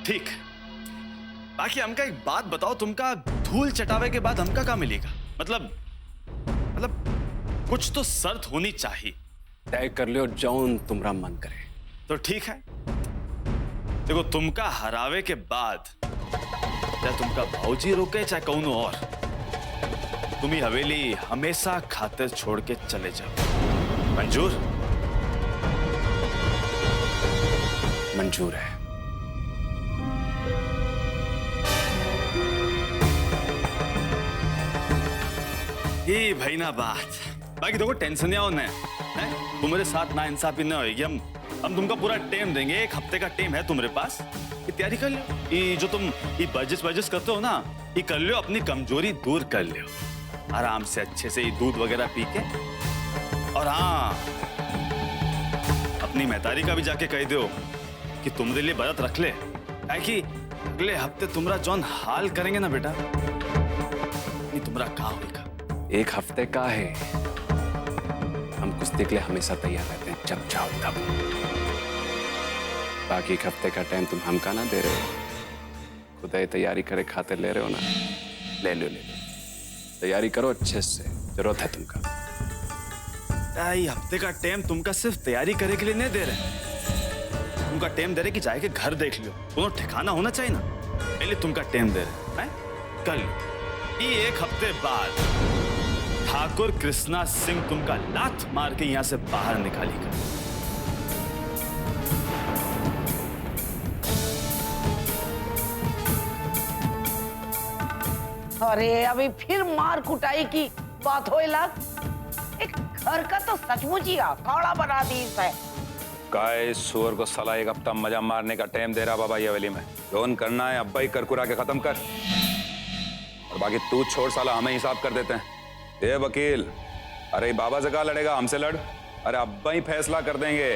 ठीक। बाकी हमका एक बात बताओ, तुमका धूल चटावे के बाद हमका क्या मिलेगा? मतलब कुछ तो शर्त होनी चाहिए। तय कर लियो जौन तुमरा मन करे। तो ठीक है, देखो तुमका हरावे के बाद चाहे तुमका भौजी रोके चाहे कौन और, तुम्ही हवेली हमेशा खातिर छोड़ के चले जाओ। मंजूर? मंजूर है। ये भाई ना बात। बाकी देखो टेंशन या होने है, तुम्हारे साथ ना इंसाफी न होगी। हम तुमका पूरा टाइम देंगे, 1 हफ्ते का टाइम है तुम्हारे पास। ये तैयारी कर लो, ये जो तुम ये बर्जिश करते हो ना, ये कर लो, अपनी कमजोरी दूर कर लो आराम से, अच्छे से दूध वगैरह पी के। और हाँ, अपनी महतारी का भी जाके कह दो कि तुम्हारे लिए व्रत रख ले, कि अगले हफ्ते तुम्हारा जौन हाल करेंगे ना बेटा, ये तुम्हारा का होगा। 1 हफ्ते का है, हम कुश्ती के लिए हमेशा तैयार रहते हैं, जब चाहो तब। बाकी 1 हफ्ते का टाइम तुम हमका ना दे रहे हो, खुदा ही तैयारी करे खातिर ले रहे हो ना। ले लो तैयारी करो अच्छे से, जरूरत है तुमका। ये हफ्ते का टाइम तुमका सिर्फ तैयारी करे के लिए नहीं दे रहे, तुमका टाइम दे रहे कि जाके घर देख लियो, दोनों ठिकाना होना चाहिए ना, पहले तुमका टाइम दे रहे हैं। कल ये 1 हफ्ते बाद ठाकुर कृष्णा सिंह तुमका लात मार के यहां से बाहर निकालेगा। अरे अभी फिर मार कुटाई की बात हो लग। एक घर का तो सचमुच ही अखाड़ा बना दी है। काय सुअर को साला 1 हफ्ता मजा मारने का टाइम दे रहा बाबा ये हवेली में। जोन करना है अब्बा ही करकुरा के खत्म कर, और बाकी तू छोड़, साला हमें हिसाब कर देते हैं। ये वकील, अरे बाबा से कहा लड़ेगा, हमसे लड़। अरे अब्बा ही फैसला कर देंगे,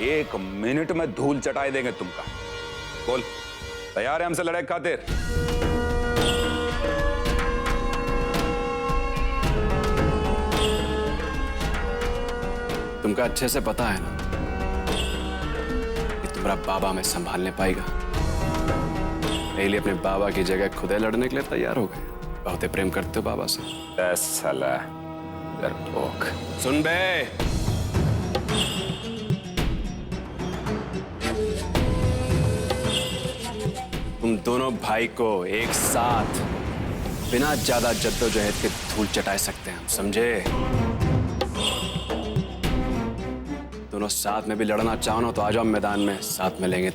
1 मिनट में धूल चटाई देंगे तुमका। बोल, तैयार है हमसे लड़ाई खातिर? तुमका अच्छे से पता है ना कि तुम्हारा बाबा में संभालने पाएगा, इसलिए अपने बाबा की जगह खुदे लड़ने के लिए तैयार हो गए। बहुत प्रेम करते हो बाबा से। साला डरपोक। सुन बे, तुम दोनों भाई को एक साथ बिना ज्यादा जद्दोजहद के धूल चटाए सकते हैं हम, समझे? दोनों साथ में भी लड़ना चाहो ना तो आ जाओ मैदान में, साथ में लेंगे।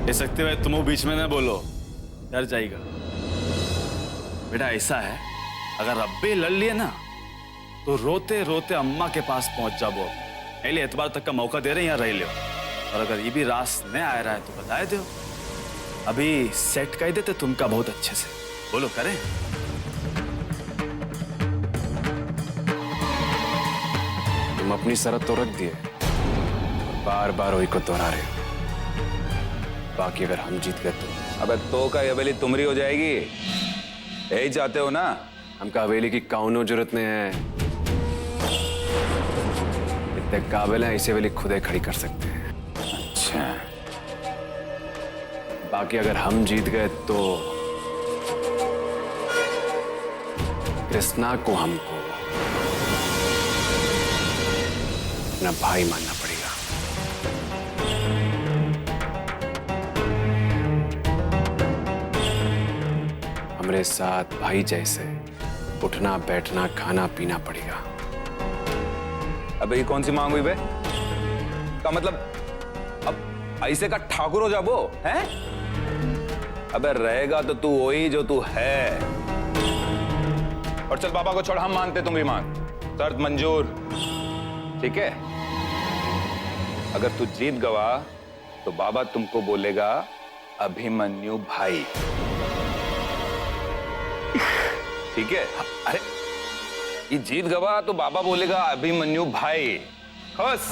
ले सकते हो, तुम बीच में ना बोलो, डर जाएगा बेटा। ऐसा है, अगर अब्बे लड़ लिए ना तो रोते रोते अम्मा के पास पहुंच जाओ। पहले एतबार तक का मौका दे रहे हैं, यहाँ रह लो। और अगर ये भी रास नहीं आ रहा है तो बताए दो, अभी सेट कर देते तुमका बहुत अच्छे से। बोलो करें? तुम अपनी शर्त तो रख दिए, बार बार वही को दोहरा रहे हो। बाकी अगर हम जीत गए तो? अबे तो का हवेली तुम्हारी हो जाएगी, यही चाहते हो ना? हमका हवेली की कौनो जरूरत नहीं है, इतने काबिल हैं, ऐसे हवेली खुदे खड़ी कर सकते हैं। अच्छा, बाकी अगर हम जीत गए तो कृष्णा को हमको अपना भाई मानना पड़ेगा। हमारे साथ भाई जैसे उठना बैठना खाना पीना पड़ेगा। अबे ये कौन सी मांग हुई बे? का मतलब अब ऐसे का ठाकुर हो जाबो हैं? अबे रहेगा तो तू वही जो तू है। और चल बाबा को छोड़, हम मानते तुम्हारी मांग, शर्त मंजूर, ठीक है? अगर तू जीत गवा तो बाबा तुमको बोलेगा अभिमन्यु भाई, ठीक है? अरे ये जीत गवा तो बाबा बोलेगा अभिमन्यु भाई। खुश?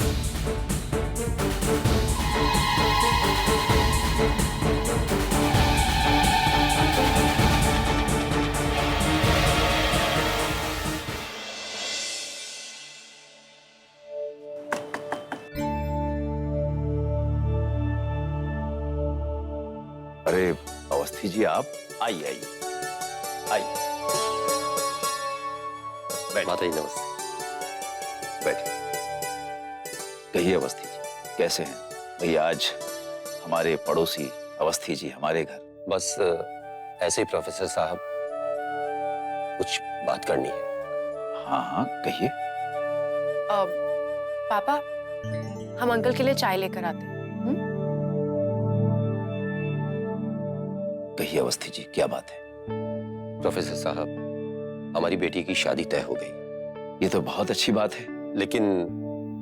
अरे अवस्थी जी आप आइए आइए आइए। माता जी नमस्ते। बैठिए। कहिए अवस्थी जी कैसे हैं? भैया आज हमारे पड़ोसी अवस्थी जी हमारे घर। बस ऐसे ही प्रोफेसर साहब, कुछ बात करनी है। हाँ हाँ कहिए। पापा, हम अंकल के लिए चाय लेकर आते हैं। कहिए अवस्थी जी क्या बात है? प्रोफेसर साहब, हमारी बेटी की शादी तय हो गई। ये तो बहुत अच्छी बात है। लेकिन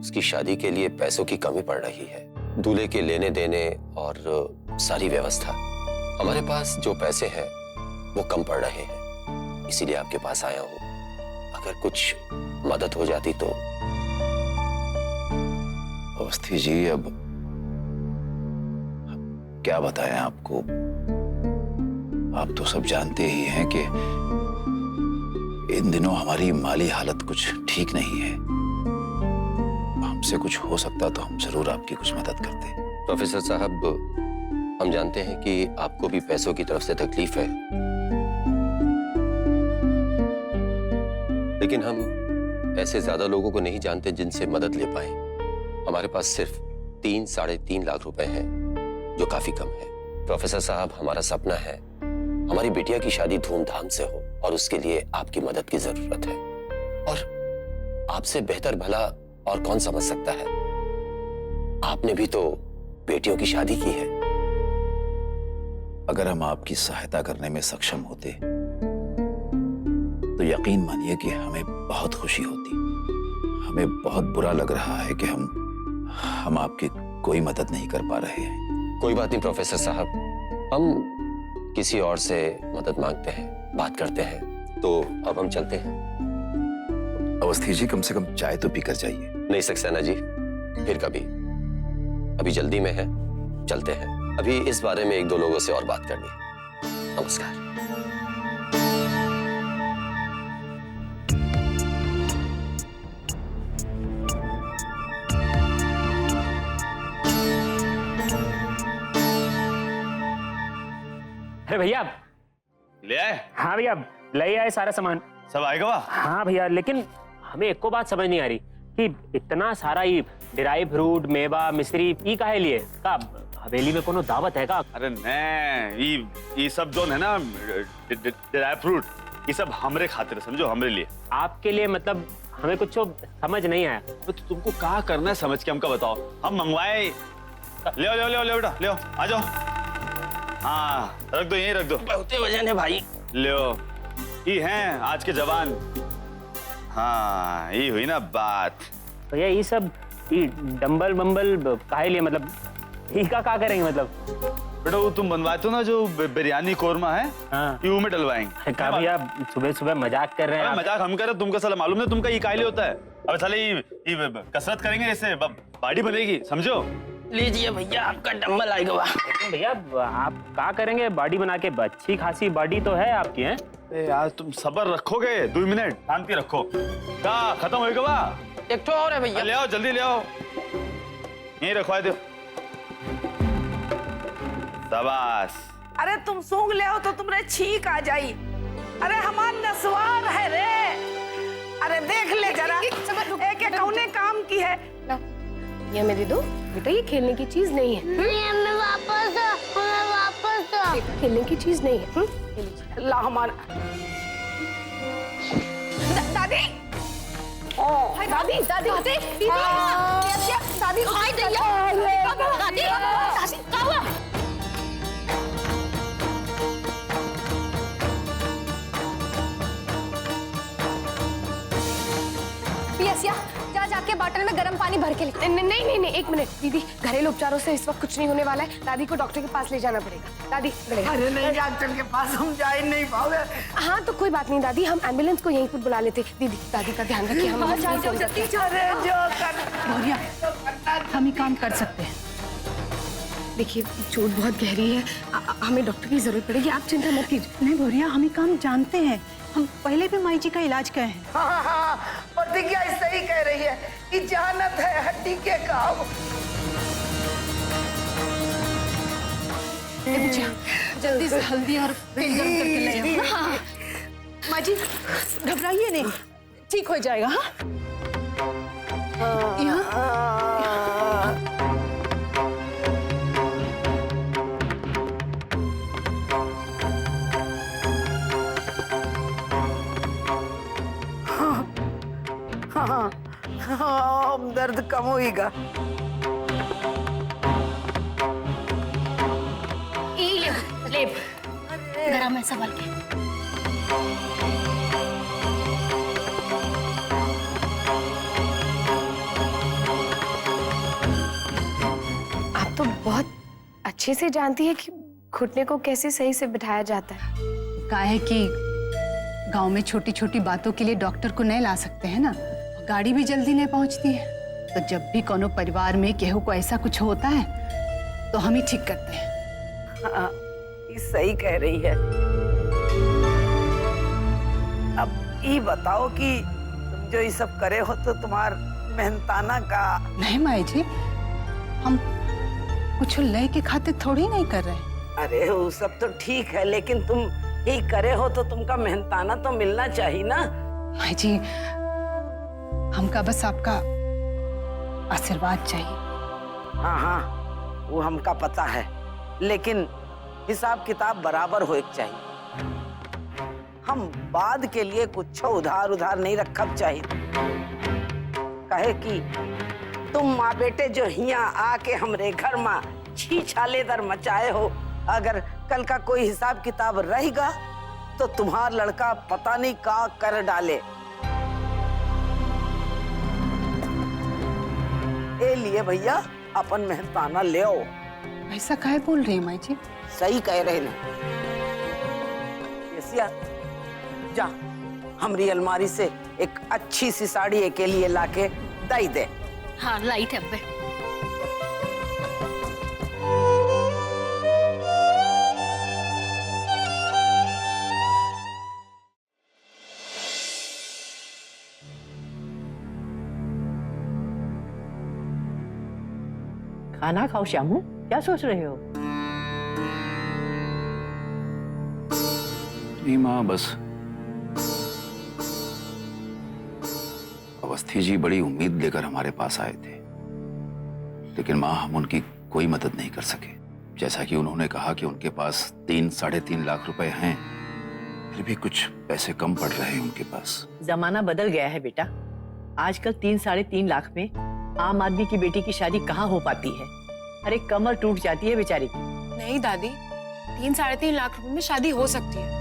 उसकी शादी के लिए पैसों की कमी पड़ रही है। दूल्हे के लेने देने और सारी व्यवस्था, हमारे पास जो पैसे हैं वो कम पड़ रहे हैं। इसीलिए आपके पास आया हूँ। अगर कुछ मदद हो जाती तो। अवस्थी जी अब क्या बताएं आपको, आप तो सब जानते ही हैं कि इन दिनों हमारी माली हालत कुछ ठीक नहीं है। हमसे कुछ हो सकता तो हम जरूर आपकी कुछ मदद करते। प्रोफेसर साहब, हम जानते हैं कि आपको भी पैसों की तरफ से तकलीफ है, लेकिन हम ऐसे ज्यादा लोगों को नहीं जानते जिनसे मदद ले पाए। हमारे पास सिर्फ 3-3.5 लाख रुपए हैं, जो काफी कम है। प्रोफेसर साहब, हमारा सपना है हमारी बिटिया की शादी धूमधाम से हो और उसके लिए आपकी मदद की जरूरत है। और आपसे बेहतर भला और कौन समझ सकता है? आपने भी तो बेटियों की शादी की है। अगर हम आपकी सहायता करने में सक्षम होते तो यकीन मानिए कि हमें बहुत खुशी होती। हमें बहुत बुरा लग रहा है कि हम आपकी कोई मदद नहीं कर पा रहे हैं। कोई बात नहीं प्रोफेसर साहब, हम किसी और से मदद मांगते हैं, बात करते हैं। तो अब हम चलते हैं। अवस्थी जी कम से कम चाय तो पीकर जाइए। नहीं सक्सेना जी, फिर कभी। अभी जल्दी में है, चलते हैं। अभी इस बारे में 1-2 लोगों से और बात करनी है। नमस्कार। अरे भैया, ले आए? हाँ भैया, ले आए सारा सामान। सब आएगा वहाँ? हाँ भैया, लेकिन हमें एक को बात समझ नहीं आ रही कि इतना सारा ये ड्राई फ्रूट, मेवा, मिश्री ई काहे लिए? का हवेली में कोनो दावत है का? अरे नहीं, ये सब जो है ना ड्राई फ्रूट, ये सब हमरे खातिर, समझो, हमरे लिए। आपके लिए मतलब हमें कुछ समझ नहीं आया। तो तुमको क्या करना है समझ के हमका बताओ। हम मंगवाए। ले आओ बेटा, ले आओ, आ जाओ। हाँ रख दो, यहीं रख दो। बहुत वजन है भाई। ले आओ। ये हैं आज के जवान। हाँ ये हुई ना बात। भैया ये सब ये डम्बल बम्बल काहे लिए, मतलब ये का करेंगे मतलब? बेटा वो तुम बनवाते हो ना जो बिरयानी कोरमा है, हाँ। ये में डलवाएंगे। का भैया सुबह सुबह मजाक कर रहे हैं? मजाक हम कर रहे, तुमका साला मालूम नहीं तुमका ये काहे लिए होता है? अब साले ये कसरत करेंगे, इससे बॉडी बनेगी, समझो। लीजिए भैया, आपका डम्बल आएगा। लेकिन भैया आप क्या करेंगे बॉडी बना के? अच्छी खासी बॉडी तो है आपकी, हैं? यार तुम सबर रखोगे? 2 मिनट शांति रखो। क्या खत्म होएगा बा? एक तो और है भैया। ले आओ, जल्दी ले आओ, यहीं रखवा दो। शाबाश। अरे तुम सूंघ ले तो तुमरे छींक आ जाई। अरे हमार नसवार है रे। अरे देख ले जरा, एक कौने काम की है। ये मेरे दो बेटा, ये खेलने की चीज नहीं है। हमें वापस खेलने की चीज नहीं है। ला हमार दादी, हाय दादी, दादी, दादी, दादी, हाय दैया, दादी, दादी, क्या हुआ? पियसिया, जा जाके बॉटल में गर्म पानी भर के ले। नहीं, एक मिनट दीदी, घरेलू उपचारों से इस वक्त कुछ नहीं होने वाला है। दादी को डॉक्टर के पास ले जाना पड़ेगा। दादी, अरे नहीं, डॉक्टर के पास हम जा ही नहीं पाओगे। हाँ तो कोई बात नहीं दादी, हम एम्बुलेंस को यहीं पर बुला लेते। दीदी, दादी का ध्यान रखिए। हम अरे जो कर हम ही काम कर सकते हैं। देखिए चोट बहुत गहरी है, हमें डॉक्टर की जरूरत पड़ेगी, आप चिंता मत कीजिए। नहीं भोरिया, हम ही काम जानते हैं। हम पहले भी माई जी का इलाज किए हैं। हाँ, प्रतिज्ञा सही कह रही है कि जानत है हड्डी के काम। जल्दी से हल्दी और तेल गरम करके ले आओ। हाँ। माँ जी घबराइए नहीं, ठीक हो जाएगा। हाँ यहाँ हाँ हाँ, अब दर्द कम होएगा। ले गरम है संभल के। आप तो बहुत अच्छे से जानती है कि घुटने को कैसे सही से बिठाया जाता है। काहे कि गांव में छोटी छोटी बातों के लिए डॉक्टर को नहीं ला सकते हैं ना, गाड़ी भी जल्दी नहीं पहुंचती है। तो जब भी कोनो परिवार में केहू को ऐसा कुछ होता है तो हम ही ठीक करते हैं। हाँ, ये सही कह रही है। अब ये बताओ कि तुम जो ये सब करे हो तो तुम्हार मेहनताना का। नहीं माई जी, हम कुछ लय के खातिर थोड़ी नहीं कर रहे। अरे वो सब तो ठीक है, लेकिन तुम ये करे हो तो तुमका मेहनताना तो मिलना चाहिए ना। माई जी, हमका बस आपका आशीर्वाद चाहिए। हाँ हाँ, वो हमका पता है, लेकिन हिसाब किताब बराबर हो एक चाहिए। हम बाद के लिए कुछ उधार उधार नहीं रखब चाहिए। कहे कि तुम माँ बेटे जो हियाँ आके हमरे घर में छी छाले दर मचाए हो, अगर कल का कोई हिसाब किताब रहेगा तो तुम्हार लड़का पता नहीं का कर डाले। ए लिए भैया अपन मेहनताना ले आओ। ऐसा काहे बोल रही है माई जी? सही कह रहे ना। जा हमारी अलमारी से एक अच्छी सी साड़ी के लिए लाके दई दे। हाँ लाइट है। खाना खाओ श्यामू, क्या सोच रहे हो? नहीं माँ, बस अवस्थी जी बड़ी उम्मीद लेकर हमारे पास आए थे, लेकिन माँ हम उनकी कोई मदद नहीं कर सके। जैसा कि उन्होंने कहा कि उनके पास 3-3.5 लाख रुपए हैं, फिर भी कुछ पैसे कम पड़ रहे हैं उनके पास। जमाना बदल गया है बेटा। आजकल 3-3.5 लाख में आम आदमी की बेटी की शादी कहाँ हो पाती है? अरे कमर टूट जाती है बेचारी की। नहीं दादी, 3-3.5 लाख रुपए में शादी हो सकती है।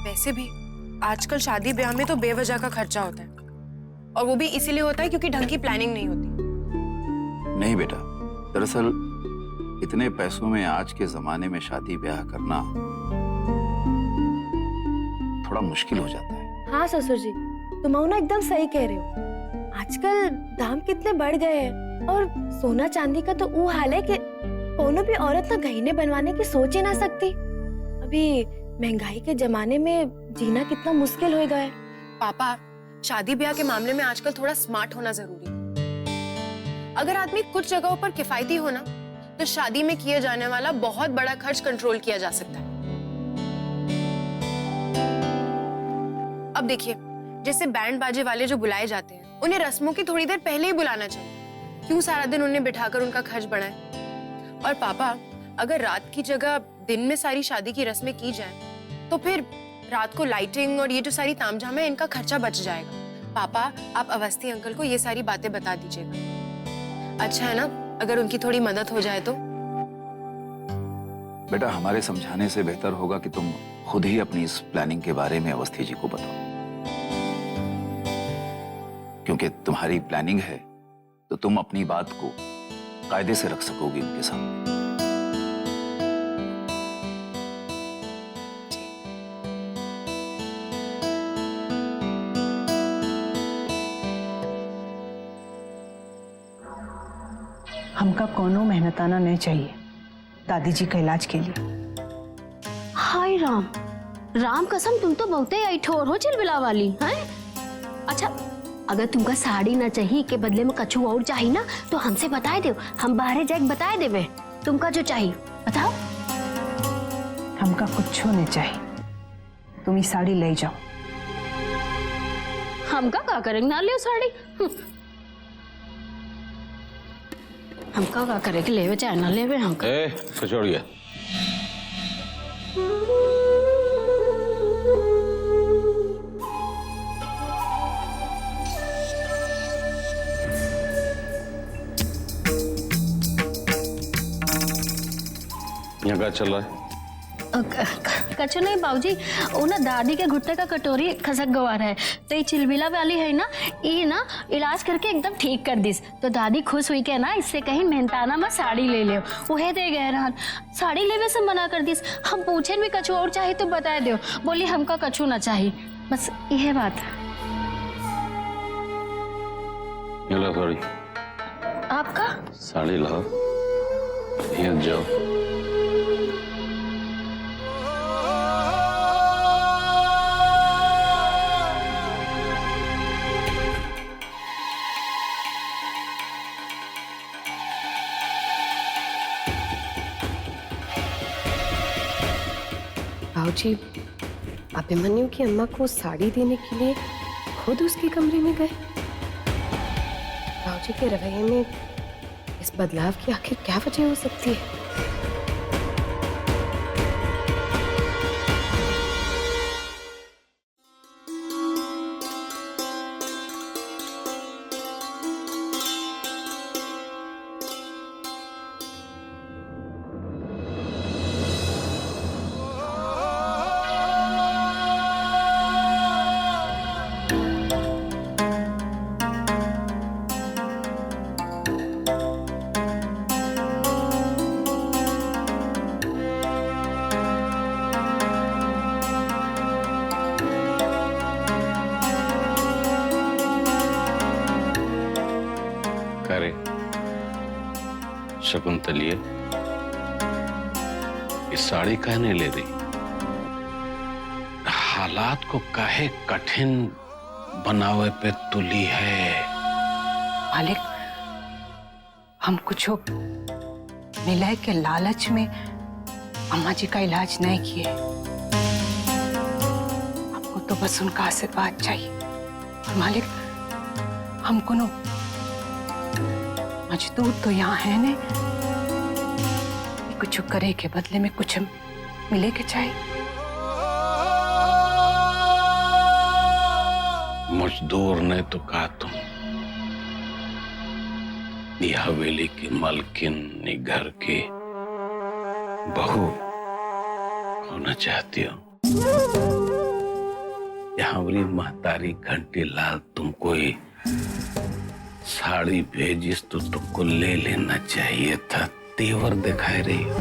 वैसे भी आजकल शादी ब्याह में तो बेवजह का खर्चा होता है, और वो भी इसीलिए होता है क्योंकि ढंग की प्लानिंग नहीं होती। नहीं बेटा, दरअसल इतने पैसों में आज के जमाने में शादी ब्याह करना थोड़ा मुश्किल हो जाता है। हाँ ससुर जी, तुम ना एकदम सही कह रहे हो। आजकल दाम कितने बढ़ गए हैं, और सोना चांदी का तो वो हाल है कि कोनो भी औरत ना गहने बनवाने की सोच ही ना सकती। अभी महंगाई के जमाने में जीना कितना मुश्किल हो गया है। पापा, शादी ब्याह के मामले में आजकल थोड़ा स्मार्ट होना जरूरी है। अगर आदमी कुछ जगहों पर किफायती हो ना, तो शादी में किए जाने वाला बहुत बड़ा खर्च कंट्रोल किया जा सकता है। अब देखिए, जैसे बैंड बाजे वाले जो बुलाए जाते हैं, उन्हें रस्मों की थोड़ी देर पहले ही बुलाना चाहिए। क्यों सारा दिन उन्हें बिठाकर उनका खर्च बढ़ाए? और पापा, अगर रात की जगह दिन में सारी शादी की रस्में की जाएं, तो फिर रात को लाइटिंग और ये जो सारी तामझाम है, इनका खर्चा बच जाएगा। पापा, आप अवस्थी अंकल को ये सारी बातें बता दीजिएगा। अच्छा है ना, अगर उनकी थोड़ी मदद हो जाए तो? बेटा, हमारे समझाने से बेहतर होगा कि तुम खुद ही अपनी इस प्लानिंग के बारे में अवस्थी जी को बताओ, क्योंकि तुम्हारी प्लानिंग है तो तुम अपनी बात को कायदे से रख सकोगी उनके सामने। हमका कोनो मेहनताना नहीं चाहिए दादी जी का इलाज के लिए। हाय राम, राम कसम तुम तो बहुत ही ठोर हो चिलबिला वाली हैं। अच्छा अगर तुमका साड़ी ना चाहिए के बदले में कछु और चाहिए ना तो हमसे बताए दो, हम बाहर जाके बताए देवे तुमका जो चाहिए बताओ। हमका कुछ नहीं चाहिए, तुम ये साड़ी ले जाओ। हमका का करेंगे ना ले साड़ी, हमका का करेंगे लेवे चाहे ना लेवे हमका। छोड़िए। यहाँ क्या चल रहा है? कछु नहीं बाबूजी, वो ना दादी के घुट्टे का कटोरी खसक गवा रहा है, तो ये चिलबिला वाली है ना, ये ना इलाज करके एकदम ठीक कर दिस। तो दादी खुश हुई के ना इससे कहीं मेहनताना में साड़ी ले ले, वह दे गए रहन। साड़ी लेवे से मना कर दिस। हम पूछे भी कछु और चाहिए तो बता दो, बोली हमका कछु ना चाहिए, बस यह बात। साड़ी आपका साड़ी लाओ, यहाँ जाओ। बाबूजी, अभिमन्यु की अम्मा को साड़ी देने के लिए खुद उसके कमरे में गए। बाबूजी के रवैये में इस बदलाव की आखिर क्या वजह हो सकती है? शकुंतलिए, ये साड़ी कहने ले रही? हालात को काहे कठिन बनावे पे तुली है? मालिक, हम कुछ मिलाए के लालच में अम्मा जी का इलाज नहीं किए। आपको तो बस उनका आशीर्वाद चाहिए। और मालिक, हमको नो मजदूर तो यहाँ है ने, कुछ करे के बदले में कुछ मिले के चाहिए। मजदूर ने तो कहा तुम ये हवेली की मालकिन, ये घर की बहू होना चाहती हो। यहाँ बड़ी महतारी घंटी लाल तुमको ही साड़ी भेजिस तो तुमको ले लेना चाहिए था। तेवर दिखाई रही हो,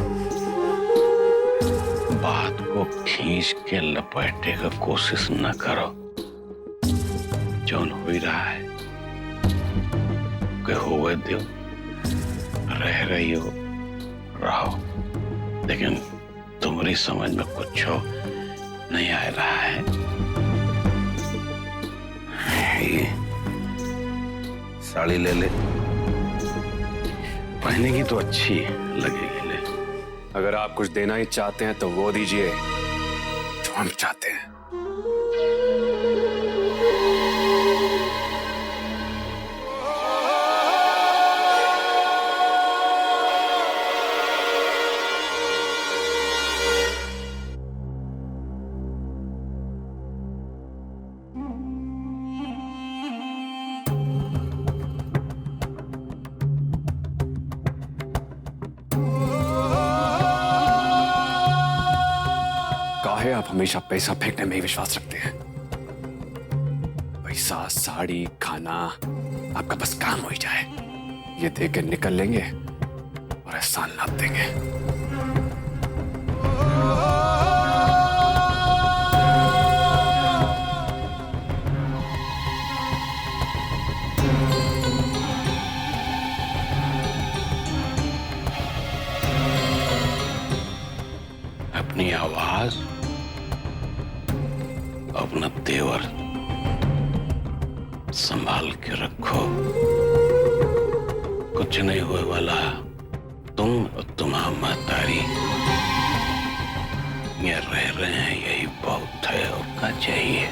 बात को खींच के लपेटे का कोशिश न करो। जौन हो ही रहा है कि होवे दो, रह रही हो रहो, लेकिन तुम्हारी समझ में कुछ हो नहीं आ रहा है। ये साड़ी ले ले, पहनेगी तो अच्छी लगेगी। ले, अगर आप कुछ देना ही चाहते हैं तो वो दीजिए जो हम चाहते हैं। आप हमेशा पैसा फेंकने में ही विश्वास रखते हैं। पैसा, साड़ी, खाना आपका बस काम हो ही जाए, ये दे के निकल लेंगे और एहसान लाद देंगे। अपनी आवाज, अपना तेवर संभाल के रखो, कुछ नहीं हुए वाला। तुम और तुम्हारा महतारी ये रह रहे हैं, यही बहुत है। और क्या चाहिए?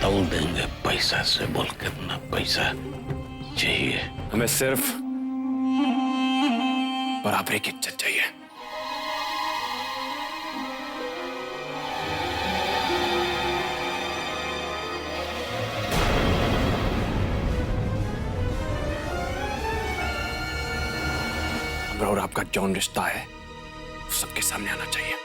तौल देंगे पैसा से। बोल कितना पैसा चाहिए? हमें सिर्फ बराबरी की इज्जत चाहिए। हमरा और आपका जौन रिश्ता है सबके सामने आना चाहिए।